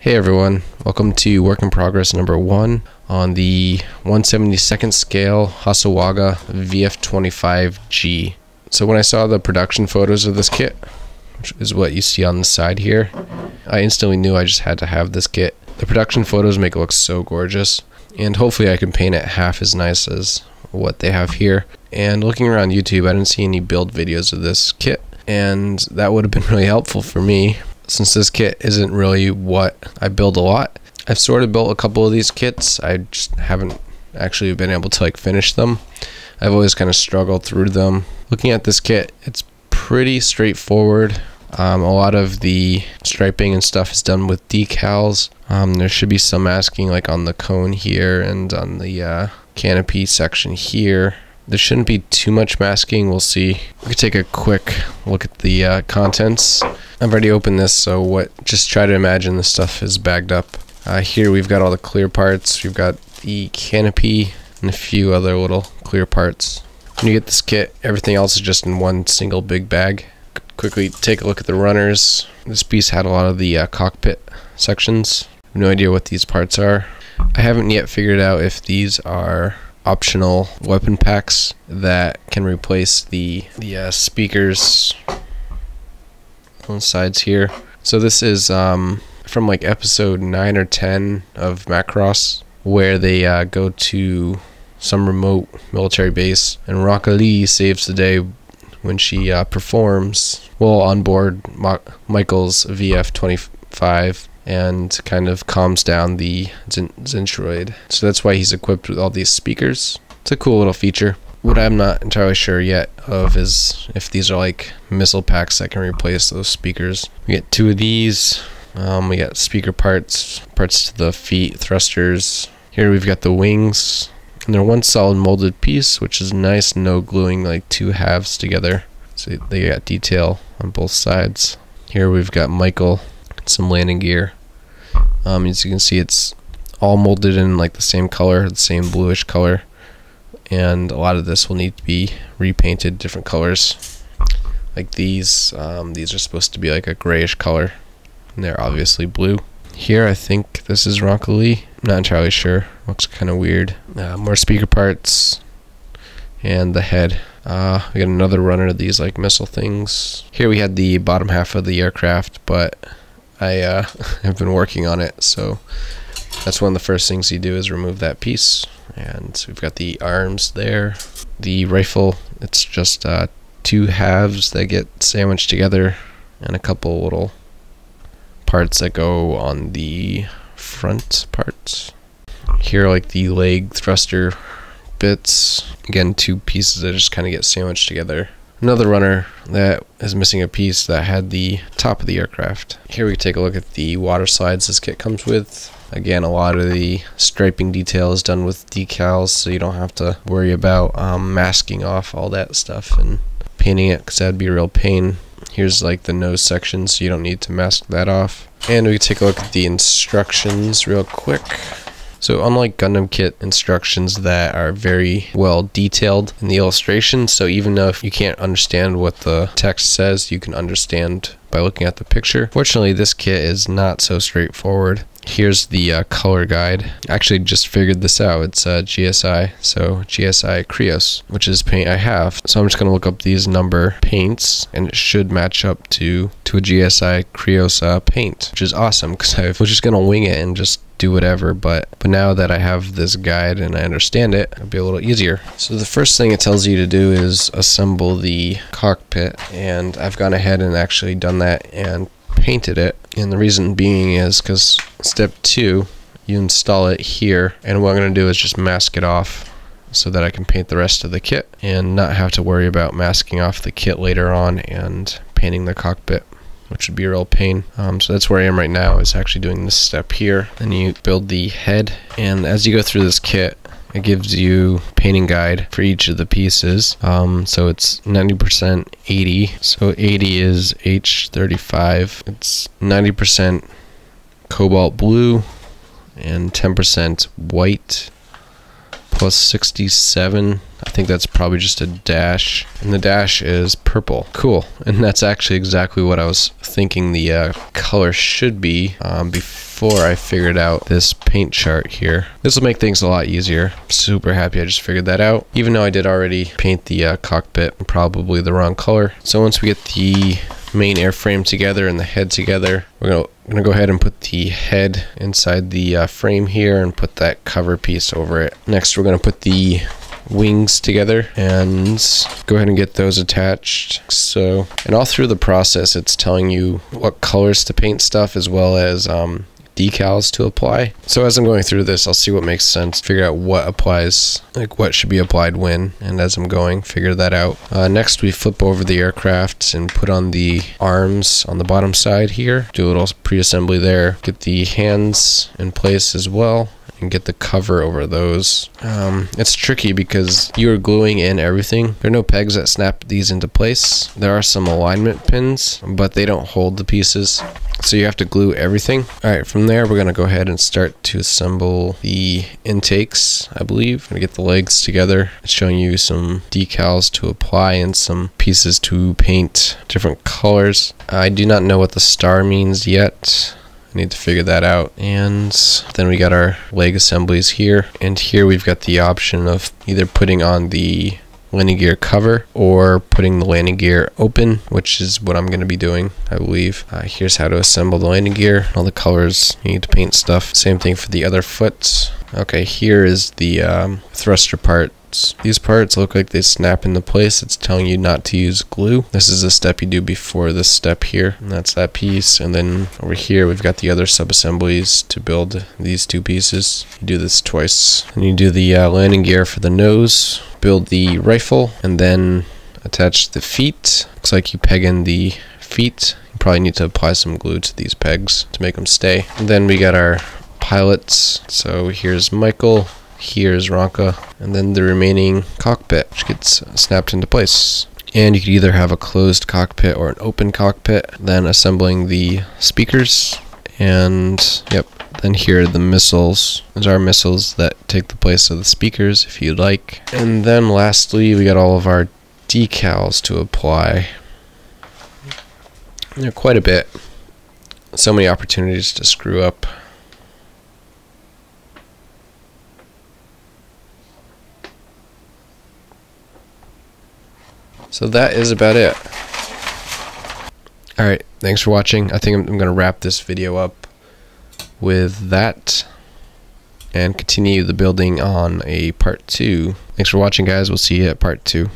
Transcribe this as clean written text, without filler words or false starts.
Hey everyone, welcome to work in progress number 1 on the 1/72nd scale Hasewaga VF-25G. So when I saw the production photos of this kit, which is what you see on the side here, I instantly knew I just had to have this kit. The production photos make it look so gorgeous, and hopefully I can paint it half as nice as what they have here. And looking around YouTube, I didn't see any build videos of this kit, and that would have been really helpful for me. Since this kit isn't really what I build a lot. I've sort of built a couple of these kits, I just haven't actually been able to finish them. I've always kind of struggled through them. Looking at this kit, it's pretty straightforward. A lot of the striping and stuff is done with decals. There should be some masking on the cone here and on the canopy section here. There shouldn't be too much masking, we'll see. We can take a quick look at the contents. I've already opened this, so just try to imagine this stuff is bagged up. Here we've got all the clear parts, we've got the canopy and a few other little clear parts. When you get this kit, everything else is just in one single big bag. Quickly take a look at the runners. This piece had a lot of the cockpit sections. I have no idea what these parts are. I haven't yet figured out if these are optional weapon packs that can replace the speakers on the sides here. So this is from episode 9 or 10 of Macross, where they go to some remote military base and Rocket Lee saves the day when she performs while on board Michael's VF-25 and kind of calms down the Zentroid. So that's why he's equipped with all these speakers. It's a cool little feature. What I'm not entirely sure yet of is if these are missile packs that can replace those speakers. We get 2 of these. We got speaker parts to the feet, thrusters. Here we've got the wings. And they're one solid molded piece, which is nice, no gluing 2 halves together. So they got detail on both sides. Here we've got Michael, some landing gear. As you can see, it's all molded in the same color, the same bluish color. And a lot of this will need to be repainted different colors. These are supposed to be a grayish color, and they're obviously blue. Here I think this is Rocket Lee. I'm not entirely sure. Looks kind of weird. More speaker parts and the head. We got another runner of these missile things. Here we had the bottom half of the aircraft, but I have been working on it, so that's one of the first things you do is remove that piece. And we've got the arms there. The rifle, it's just 2 halves that get sandwiched together and a couple little parts that go on the front parts. Here the leg thruster bits. Again, 2 pieces that just kind of get sandwiched together. Another runner that is missing a piece that had the top of the aircraft. Here we take a look at the water slides this kit comes with. Again, a lot of the striping detail is done with decals, so you don't have to worry about masking off all that stuff and painting it, because that'd be a real pain. Here's the nose section, so you don't need to mask that off. And we can take a look at the instructions real quick. So unlike Gundam kit instructions that are very well detailed in the illustration, so even though if you can't understand what the text says, you can understand by looking at the picture. Fortunately, this kit is not so straightforward. Here's the color guide. I actually just figured this out. It's GSI, so GSI Krios, which is paint I have. So I'm just going to look up these number paints, and it should match up to a GSI Krios paint, which is awesome, because I was just going to wing it and just do whatever, but now that I have this guide and I understand it, it'll be a little easier. So the first thing it tells you to do is assemble the cockpit, and I've gone ahead and actually done that and painted it. And the reason being is because step 2, you install it here, and what I'm going to do is just mask it off so that I can paint the rest of the kit and not have to worry about masking off the kit later on and painting the cockpit, which would be a real pain. So that's where I am right now, is actually doing this step here. Then you build the head, and as you go through this kit, it gives you painting guide for each of the pieces. So it's 90% 80. So 80 is H35. It's 90% cobalt blue and 10% white plus 67. I think that's probably just a dash, and the dash is purple. Cool. And that's actually exactly what I was thinking the color should be before before I figured out this paint chart here. This will make things a lot easier. Super happy I just figured that out, even though I did already paint the cockpit probably the wrong color. So once we get the main airframe together and the head together, we're gonna go ahead and put the head inside the frame here and put that cover piece over it. Next we're gonna put the wings together and go ahead and get those attached. So, and all through the process it's telling you what colors to paint stuff as well as decals to apply. So as I'm going through this, I'll see what makes sense, figure out what applies, like what should be applied when, and as I'm going, figure that out. Next we flip over the aircraft and put on the arms on the bottom side here, do a little pre-assembly there, get the hands in place as well, and get the cover over those. It's tricky because you are gluing in everything. There are no pegs that snap these into place. There are some alignment pins, but they don't hold the pieces, so you have to glue everything. Alright, from there we're gonna go ahead and start to assemble the intakes, I believe. I'm gonna get the legs together. It's showing you some decals to apply and some pieces to paint different colors. I do not know what the star means yet. I need to figure that out. And then we got our leg assemblies here, and here we've got the option of either putting on the landing gear cover or putting the landing gear open, which is what I'm going to be doing, I believe. Here's how to assemble the landing gear, all the colors you need to paint stuff. Same thing for the other foot. Okay, here is the thruster part. These parts look like they snap into place. It's telling you not to use glue. This is a step you do before this step here, and that's that piece. And then over here we've got the other sub-assemblies to build these two pieces. You do this twice. And you do the landing gear for the nose, build the rifle, and then attach the feet. Looks like you peg in the feet. You probably need to apply some glue to these pegs to make them stay. And then we got our pilots. So here's Michael, here's Ronka, and then the remaining cockpit, which gets snapped into place. And you could either have a closed cockpit or an open cockpit. Then assembling the speakers, and yep, then here are the missiles. Those are missiles that take the place of the speakers if you'd like. And then lastly we got all of our decals to apply. They're quite a bit. So many opportunities to screw up. So that is about it. Alright, thanks for watching. I think I'm going to wrap this video up with that and continue the building on a part 2. Thanks for watching, guys. We'll see you at part 2.